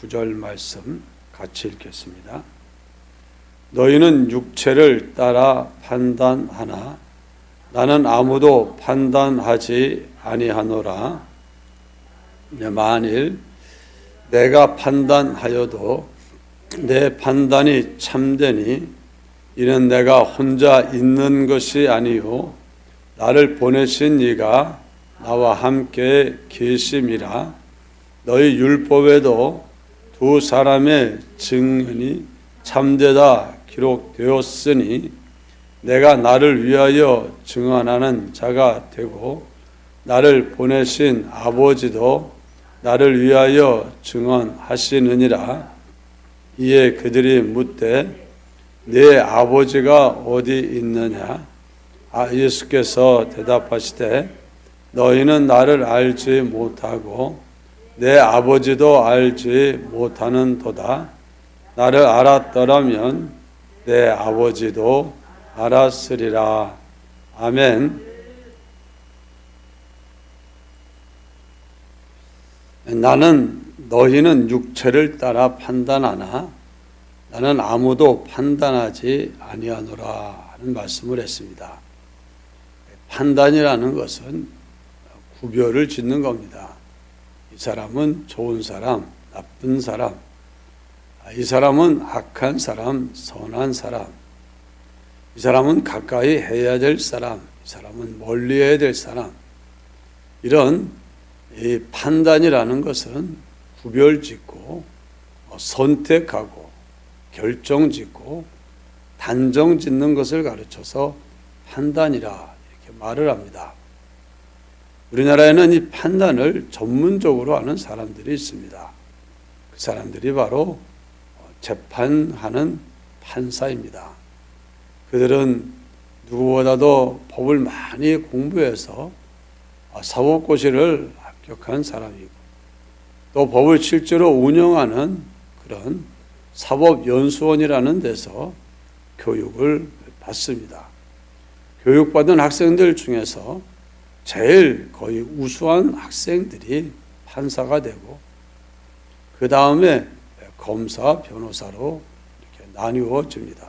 9절 말씀 같이 읽겠습니다. 너희는 육체를 따라 판단하나 나는 아무도 판단하지 아니하노라. 만일 내가 판단하여도 내 판단이 참되니 이는 내가 혼자 있는 것이 아니요 나를 보내신 이가 나와 함께 계심이라. 너희 율법에도 두 사람의 증언이 참되다 기록되었으니 내가 나를 위하여 증언하는 자가 되고 나를 보내신 아버지도 나를 위하여 증언하시느니라. 이에 그들이 묻되 네 아버지가 어디 있느냐? 예수께서 대답하시되 너희는 나를 알지 못하고 내 아버지도 알지 못하는도다. 나를 알았더라면 내 아버지도 알았으리라. 아멘. 나는 너희는 육체를 따라 판단하나 나는 아무도 판단하지 아니하노라 하는 말씀을 했습니다. 판단이라는 것은 구별을 짓는 겁니다. 이 사람은 좋은 사람, 나쁜 사람, 이 사람은 악한 사람, 선한 사람, 이 사람은 가까이 해야 될 사람, 이 사람은 멀리 해야 될 사람, 이런 이 판단이라는 것은 구별짓고 선택하고 결정짓고 단정짓는 것을 가르쳐서 판단이라 이렇게 말을 합니다. 우리나라에는 이 판단을 전문적으로 하는 사람들이 있습니다. 그 사람들이 바로 재판하는 판사입니다. 그들은 누구보다도 법을 많이 공부해서 사법고시를 합격한 사람이고 또 법을 실제로 운영하는 그런 사법연수원이라는 데서 교육을 받습니다. 교육받은 학생들 중에서 제일 거의 우수한 학생들이 판사가 되고 그 다음에 검사, 변호사로 이렇게 나뉘어집니다.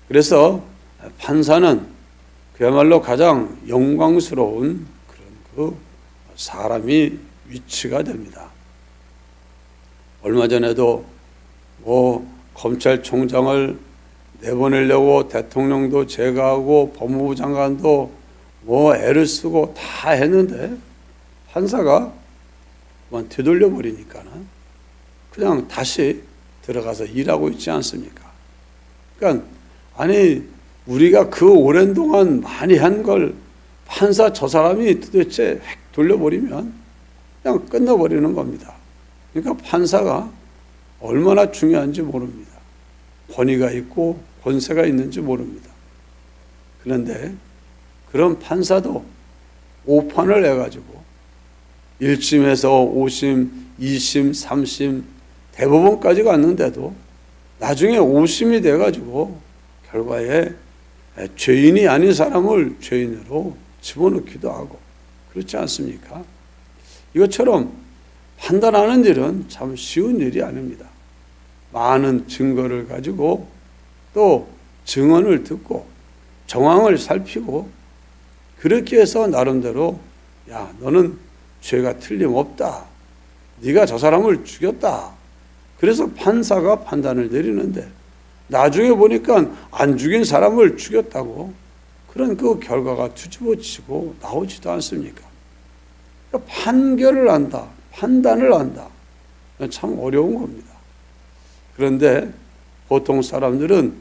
그래서 판사는 그야말로 가장 영광스러운 그런 사람이 위치가 됩니다. 얼마 전에도 검찰총장을 내보내려고 대통령도 제거하고 법무부 장관도 애를 쓰고 다 했는데 판사가 되돌려 버리니까는 그냥 다시 들어가서 일하고 있지 않습니까? 그러니까 우리가 그 오랜 동안 많이 한 걸 판사 저 사람이 도대체 획 돌려버리면 그냥 끝나버리는 겁니다. 그러니까 판사가 얼마나 중요한지 모릅니다. 권위가 있고 권세가 있는지 모릅니다. 그런데 그런 판사도 오판을 해가지고 1심에서 5심, 2심, 3심, 대법원까지 갔는데도 나중에 5심이 돼가지고 결과에 죄인이 아닌 사람을 죄인으로 집어넣기도 하고 그렇지 않습니까? 이것처럼 판단하는 일은 참 쉬운 일이 아닙니다. 많은 증거를 가지고 또 증언을 듣고 정황을 살피고 그렇게 해서 나름대로 야 너는 죄가 틀림없다. 네가 저 사람을 죽였다. 그래서 판사가 판단을 내리는데 나중에 보니까 안 죽인 사람을 죽였다고 그런 그 결과가 뒤집어지고 나오지도 않습니까? 그러니까 판결을 한다. 판단을 한다. 참 어려운 겁니다. 그런데 보통 사람들은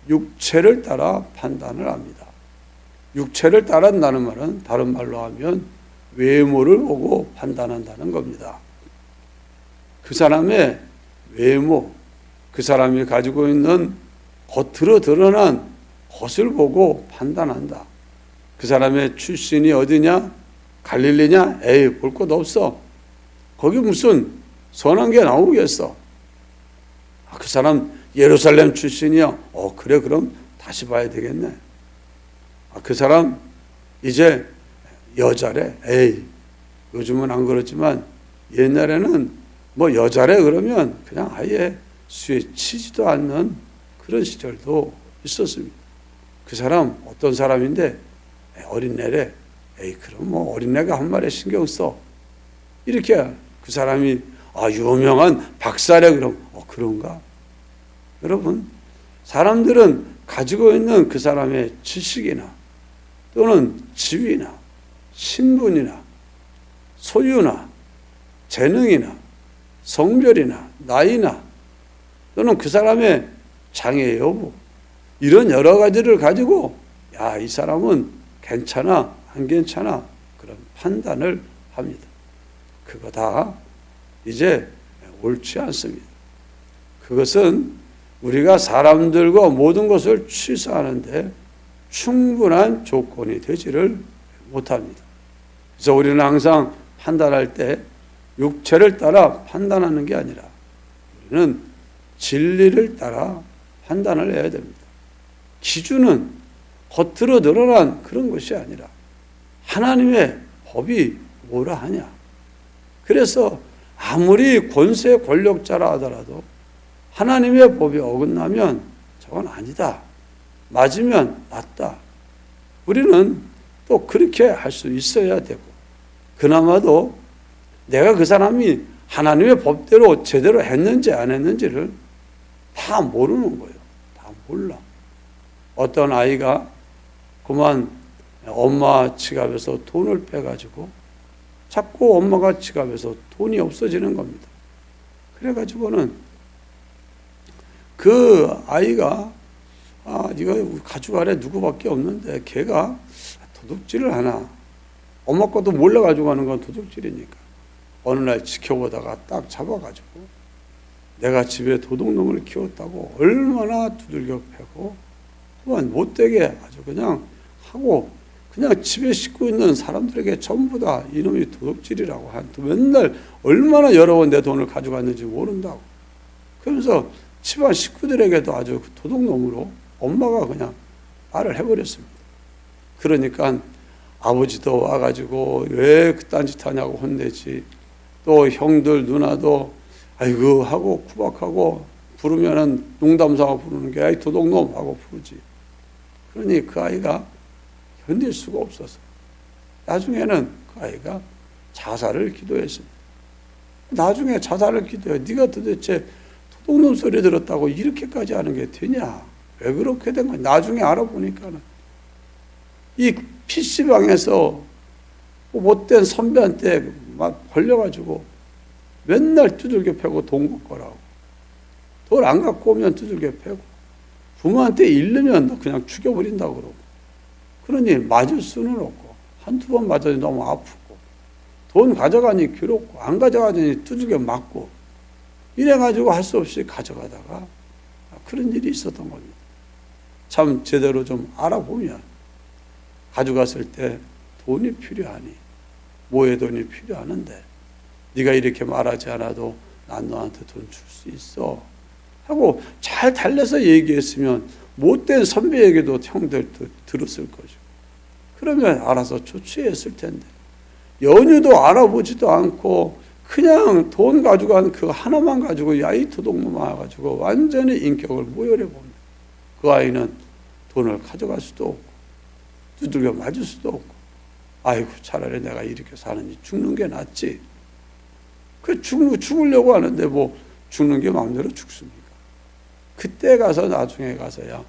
육체를 따라 판단을 합니다. 육체를 따른다는 말은 다른 말로 하면 외모를 보고 판단한다는 겁니다. 그 사람의 외모, 그 사람이 가지고 있는 겉으로 드러난 것을 보고 판단한다. 그 사람의 출신이 어디냐? 갈릴리냐? 에이, 볼 것 없어. 거기 무슨 선한 게 나오겠어. 그 사람 예루살렘 출신이야. 그래, 그럼 다시 봐야 되겠네. 그 사람 이제 여자래. 에이, 요즘은 안 그렇지만 옛날에는 뭐 여자래 그러면 그냥 아예 수에 치지도 않는 그런 시절도 있었습니다. 그 사람 어떤 사람인데 어린애래. 에이 그럼 뭐 어린애가 한 말에 신경 써. 이렇게 그 사람이 유명한 박사래 그럼 그런가? 여러분 사람들은 가지고 있는 그 사람의 지식이나 또는 지위나 신분이나 소유나 재능이나 성별이나 나이나 또는 그 사람의 장애 여부 이런 여러 가지를 가지고 이 사람은 괜찮아 안 괜찮아 그런 판단을 합니다. 그거 다 이제 옳지 않습니다. 그것은 우리가 사람들과 모든 것을 취사하는데 충분한 조건이 되지를 못합니다. 그래서 우리는 항상 판단할 때 육체를 따라 판단하는 게 아니라 우리는 진리를 따라 판단을 해야 됩니다. 기준은 겉으로 드러난 그런 것이 아니라 하나님의 법이 뭐라 하냐. 그래서 아무리 권세 권력자라 하더라도 하나님의 법이 어긋나면 저건 아니다. 맞으면 맞다. 우리는 또 그렇게 할 수 있어야 되고 그나마도 내가 그 사람이 하나님의 법대로 제대로 했는지 안 했는지를 다 모르는 거예요. 다 몰라. 어떤 아이가 그만 엄마 지갑에서 돈을 빼가지고 자꾸 엄마가 지갑에서 돈이 없어지는 겁니다. 그래가지고는 그 아이가 네가 가족 아래 누구밖에 없는데 걔가 도둑질을 하나. 엄마 것도 몰래 가져가는 건 도둑질이니까. 어느 날 지켜보다가 딱 잡아가지고 내가 집에 도둑놈을 키웠다고 얼마나 두들겨 패고 그만 못되게 아주 그냥 하고 그냥 집에 싣고 있는 사람들에게 전부 다 이놈이 도둑질이라고 맨날 얼마나 여러 번 내 돈을 가져갔는지 모른다고. 그러면서 집안 식구들에게도 아주 도둑놈으로 엄마가 그냥 말을 해버렸습니다. 그러니까 아버지도 와가지고 왜 그딴 짓 하냐고 혼내지. 또 형들 누나도 아이고 하고 구박하고 부르면은 농담삼아 부르는 게 아이 도둑놈 하고 부르지. 그러니 그 아이가 견딜 수가 없어서 나중에는 그 아이가 자살을 기도했습니다. 나중에 자살을 기도해. 네가 도대체 도둑놈 소리 들었다고 이렇게까지 하는 게 되냐? 왜 그렇게 된 거야? 나중에 알아보니까는 이 PC방에서 못된 선배한테 막 걸려가지고 맨날 두들겨 패고 돈 걷거라고. 돈 안 갖고 오면 두들겨 패고 부모한테 잃으면 너 그냥 죽여버린다고 그러고. 그러니 맞을 수는 없고 한두 번 맞아도 너무 아프고 돈 가져가니 괴롭고 안 가져가니 두들겨 맞고 이래가지고 할 수 없이 가져가다가 그런 일이 있었던 겁니다. 참 제대로 좀 알아보면 가져갔을 때 돈이 필요하니 뭐에 돈이 필요하는데 네가 이렇게 말하지 않아도 난 너한테 돈 줄 수 있어 하고 잘 달래서 얘기했으면 못된 선배에게도 형들도 들었을 거죠. 그러면 알아서 조치했을 텐데 연유도 알아보지도 않고 그냥 돈 가져간 그 하나만 가지고 야이 도둑놈 와가지고 완전히 인격을 모혈해 봅니다. 그 아이는 돈을 가져갈 수도 없고 두들겨 맞을 수도 없고 아이고 차라리 내가 이렇게 사느니 죽는 게 낫지. 죽으려고 하는데 뭐 죽는 게 마음대로 죽습니까? 그때 가서 나중에 가서야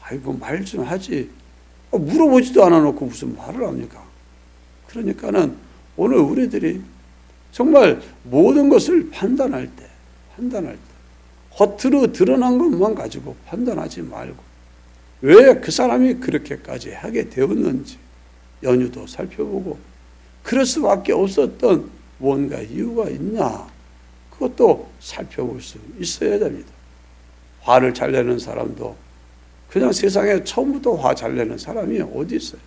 아이고 말 좀 하지. 물어보지도 않아 놓고 무슨 말을 합니까? 그러니까는 오늘 우리들이 정말 모든 것을 판단할 때 겉으로 드러난 것만 가지고 판단하지 말고 왜 그 사람이 그렇게까지 하게 되었는지 연유도 살펴보고 그럴 수밖에 없었던 뭔가 이유가 있냐 그것도 살펴볼 수 있어야 됩니다. 화를 잘 내는 사람도 그냥 세상에 처음부터 화 잘 내는 사람이 어디 있어요?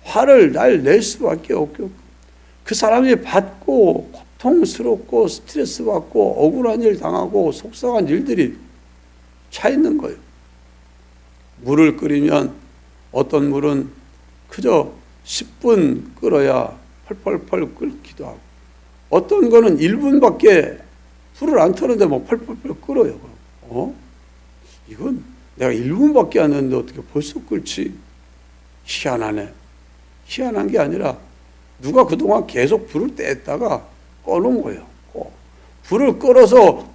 화를 낼 수밖에 없고 그 사람이 받고 고통스럽고 스트레스 받고 억울한 일 당하고 속상한 일들이 차 있는 거예요. 물을 끓이면 어떤 물은 그저 10분 끓어야 펄펄펄 끓기도 하고 어떤 거는 1분밖에 불을 안 타는데 막 펄펄펄 끓어요. 이건 내가 1분밖에 안 했는데 어떻게 벌써 끓지? 희한하네. 희한한 게 아니라 누가 그동안 계속 불을 뗐다가 꺼놓은 거예요. 불을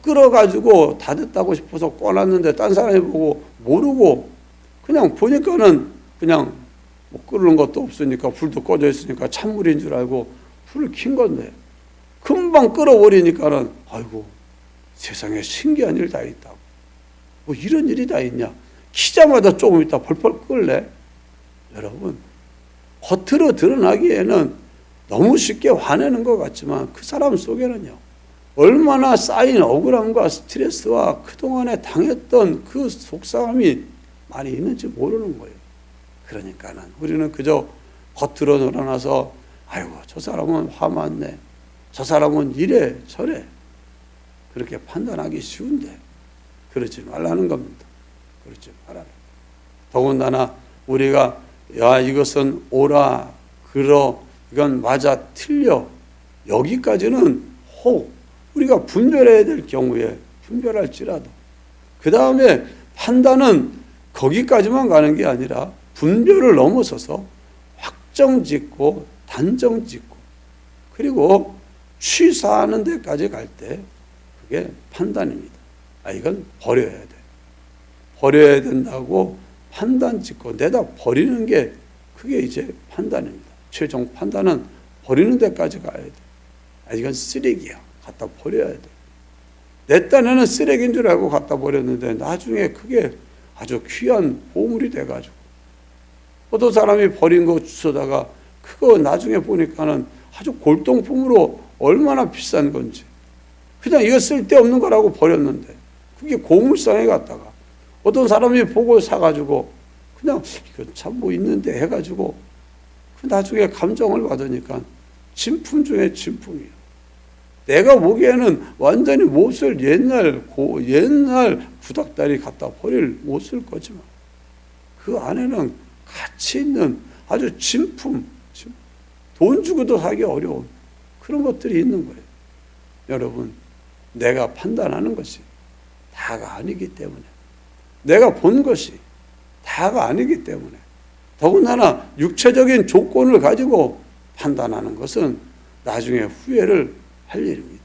끌어가지고 다 됐다고 싶어서 꺼놨는데 딴 사람이 보고 모르고 그냥 보니까는 그냥 뭐 끓는 것도 없으니까 불도 꺼져 있으니까 찬물인 줄 알고 불을 킨 건데 금방 끓어버리니까는 아이고 세상에 신기한 일 다 있다고. 뭐 이런 일이 다 있냐. 키자마자 조금 있다 펄펄 끓래. 여러분 겉으로 드러나기에는 너무 쉽게 화내는 것 같지만 그 사람 속에는요 얼마나 쌓인 억울함과 스트레스와 그동안에 당했던 그 속상함이 많이 있는지 모르는 거예요. 그러니까는 우리는 그저 겉으로 드러나서 아이고 저 사람은 화 많네, 저 사람은 이래 저래 그렇게 판단하기 쉬운데 그러지 말라는 겁니다. 그러지 말아라. 더군다나 우리가 야 이것은 옳아 그러 이건 맞아 틀려 여기까지는 혹 우리가 분별해야 될 경우에 분별할지라도 그 다음에 판단은 거기까지만 가는 게 아니라 분별을 넘어서서 확정짓고 단정짓고 그리고 취사하는 데까지 갈 때 그게 판단입니다. 이건 버려야 돼. 버려야 된다고 판단짓고 내다 버리는 게 그게 이제 판단입니다. 최종 판단은 버리는 데까지 가야 돼. 이건 쓰레기야. 갖다 버려야 돼. 내 딴에는 쓰레기인 줄 알고 갖다 버렸는데 나중에 그게 아주 귀한 보물이 돼가지고 어떤 사람이 버린 거 주워다가 그거 나중에 보니까는 아주 골동품으로 얼마나 비싼 건지 그냥 이거 쓸데없는 거라고 버렸는데 그게 고물상에 갔다가 어떤 사람이 보고 사가지고 그냥 이거 참 뭐 있는데 해가지고 그 나중에 감정을 받으니까 진품 중에 진품이에요. 내가 보기에는 완전히 못쓸 옛날 구닥다리 갖다 버릴 못 쓸 거지만 그 안에는 가치 있는 아주 진품, 돈 주고도 사기 어려운 그런 것들이 있는 거예요. 여러분, 내가 판단하는 것이 다가 아니기 때문에 내가 본 것이 다가 아니기 때문에 더군다나 육체적인 조건을 가지고 판단하는 것은 나중에 후회를 할 일입니다.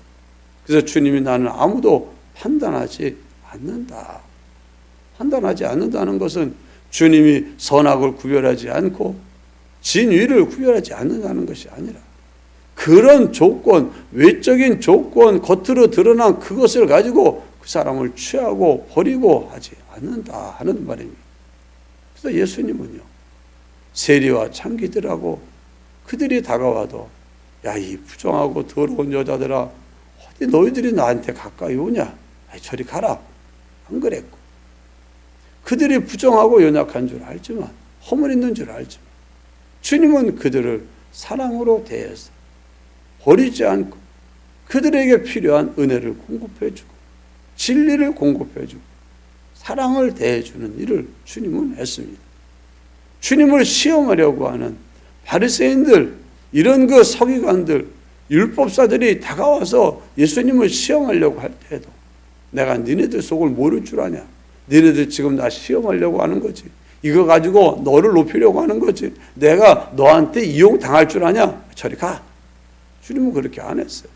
그래서 주님이 나는 아무도 판단하지 않는다. 판단하지 않는다는 것은 주님이 선악을 구별하지 않고 진위를 구별하지 않는다는 것이 아니라 그런 조건, 외적인 조건, 겉으로 드러난 그것을 가지고 그 사람을 취하고 버리고 하지 않는다 하는 말입니다. 그래서 예수님은요, 세리와 창기들하고 그들이 다가와도 야, 이 부정하고 더러운 여자들아 어디 너희들이 나한테 가까이 오냐? 저리 가라. 안 그랬고 그들이 부정하고 연약한 줄 알지만 허물 있는 줄 알지만 주님은 그들을 사랑으로 대해서 버리지 않고 그들에게 필요한 은혜를 공급해주고 진리를 공급해주고 사랑을 대해주는 일을 주님은 했습니다. 주님을 시험하려고 하는 바리새인들 이런 그 서기관들, 율법사들이 다가와서 예수님을 시험하려고 할 때에도 내가 니네들 속을 모를 줄 아냐? 니네들 지금 나 시험하려고 하는 거지. 이거 가지고 너를 높이려고 하는 거지. 내가 너한테 이용당할 줄 아냐? 저리 가. 주님은 그렇게 안 했어요.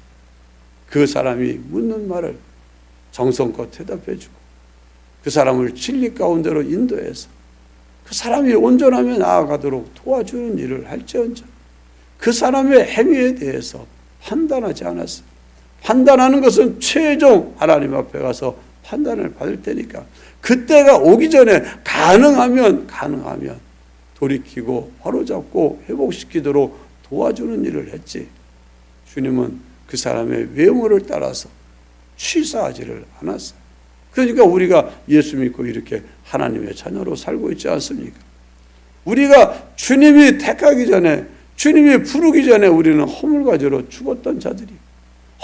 그 사람이 묻는 말을 정성껏 대답해주고 그 사람을 진리 가운데로 인도해서 그 사람이 온전하게 나아가도록 도와주는 일을 할지언정 그 사람의 행위에 대해서 판단하지 않았어요. 판단하는 것은 최종 하나님 앞에 가서 판단을 받을 테니까 그때가 오기 전에 가능하면 돌이키고 바로잡고 회복시키도록 도와주는 일을 했지 주님은 그 사람의 외모를 따라서 취사하지를 않았어요. 그러니까 우리가 예수 믿고 이렇게 하나님의 자녀로 살고 있지 않습니까? 우리가 주님이 택하기 전에 주님이 부르기 전에 우리는 허물과 죄로 죽었던 자들이요.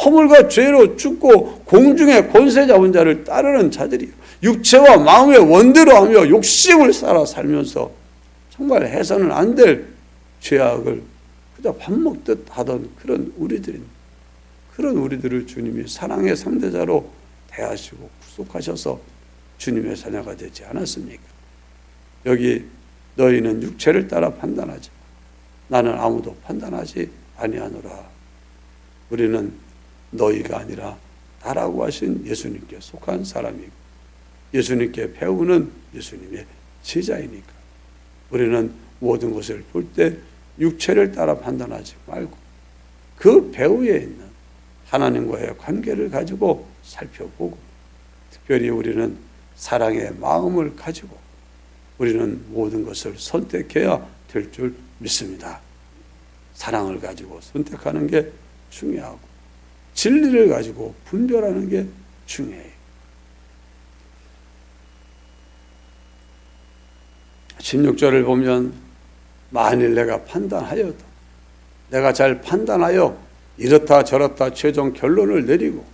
허물과 죄로 죽고 공중의 권세 잡은 자를 따르는 자들이요. 육체와 마음의 원대로 하며 욕심을 따라 살면서 정말 해서는 안 될 죄악을 그저 밥 먹듯 하던 그런 우리들입니다. 그런 우리들을 주님이 사랑의 상대자로 대하시고 구속하셔서 주님의 자녀가 되지 않았습니까? 여기 너희는 육체를 따라 판단하지 나는 아무도 판단하지 아니하노라. 우리는 너희가 아니라 나라고 하신 예수님께 속한 사람이고 예수님께 배우는 예수님의 제자이니까 우리는 모든 것을 볼 때 육체를 따라 판단하지 말고 그 배후에 있는 하나님과의 관계를 가지고 살펴보고 특별히 우리는 사랑의 마음을 가지고 우리는 모든 것을 선택해야 될 줄 믿습니다. 사랑을 가지고 선택하는 게 중요하고 진리를 가지고 분별하는 게 중요해요. 16절을 보면 만일 내가 판단하여도 내가 잘 판단하여 이렇다 저렇다 최종 결론을 내리고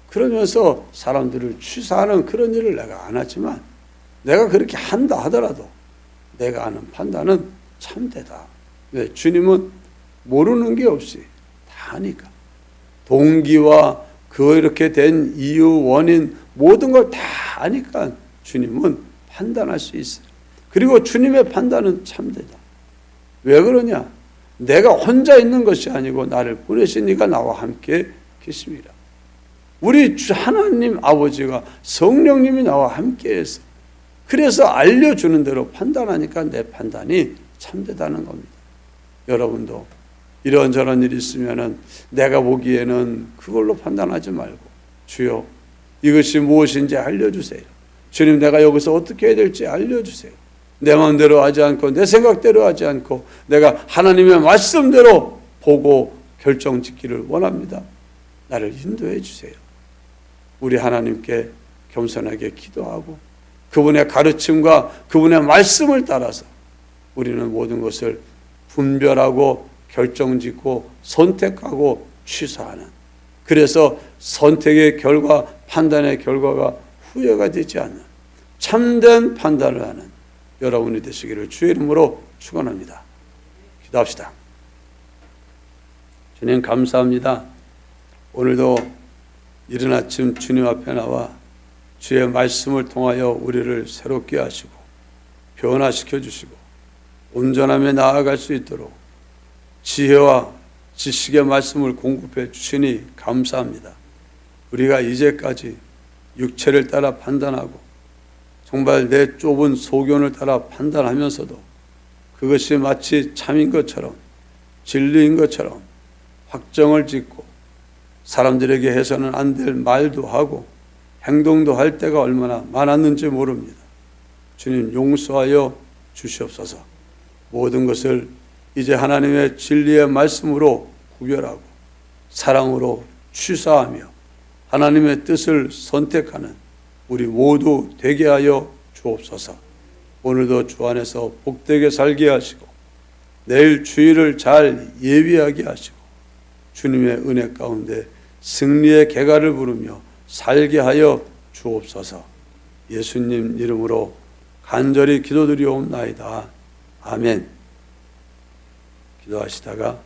그러면서 사람들을 취사하는 그런 일을 내가 안 하지만 내가 그렇게 한다 하더라도 내가 하는 판단은 참되다. 왜? 주님은 모르는 게 없이 다 아니까. 동기와 그 이렇게 된 이유, 원인 모든 걸 다 아니까 주님은 판단할 수 있어요. 그리고 주님의 판단은 참되다. 왜 그러냐? 내가 혼자 있는 것이 아니고 나를 보내신 이가 나와 함께 계십니다. 우리 하나님 아버지가 성령님이 나와 함께해서 그래서 알려주는 대로 판단하니까 내 판단이 참되다는 겁니다. 여러분도 이런저런 일이 있으면은 내가 보기에는 그걸로 판단하지 말고 주여 이것이 무엇인지 알려주세요. 주님 내가 여기서 어떻게 해야 될지 알려주세요. 내 마음대로 하지 않고 내 생각대로 하지 않고 내가 하나님의 말씀대로 보고 결정 짓기를 원합니다. 나를 인도해 주세요. 우리 하나님께 겸손하게 기도하고 그분의 가르침과 그분의 말씀을 따라서 우리는 모든 것을 분별하고 결정짓고 선택하고 취소하는 그래서 선택의 결과 판단의 결과가 후회가 되지 않는 참된 판단을 하는 여러분이 되시기를 주의 이름으로 축원합니다. 기도합시다. 주님 감사합니다. 오늘도 이른 아침 주님 앞에 나와 주의 말씀을 통하여 우리를 새롭게 하시고 변화시켜 주시고 온전함에 나아갈 수 있도록 지혜와 지식의 말씀을 공급해 주시니 감사합니다. 우리가 이제까지 육체를 따라 판단하고 정말 내 좁은 소견을 따라 판단하면서도 그것이 마치 참인 것처럼 진리인 것처럼 확정을 짓고 사람들에게 해서는 안 될 말도 하고 행동도 할 때가 얼마나 많았는지 모릅니다. 주님 용서하여 주시옵소서. 모든 것을 이제 하나님의 진리의 말씀으로 구별하고 사랑으로 취사하며 하나님의 뜻을 선택하는 우리 모두 되게 하여 주옵소서. 오늘도 주 안에서 복되게 살게 하시고 내일 주일을 잘 예비하게 하시고 주님의 은혜 가운데 승리의 개가를 부르며 살게 하여 주옵소서. 예수님 이름으로 간절히 기도드리옵나이다. 아멘. 기도하시다가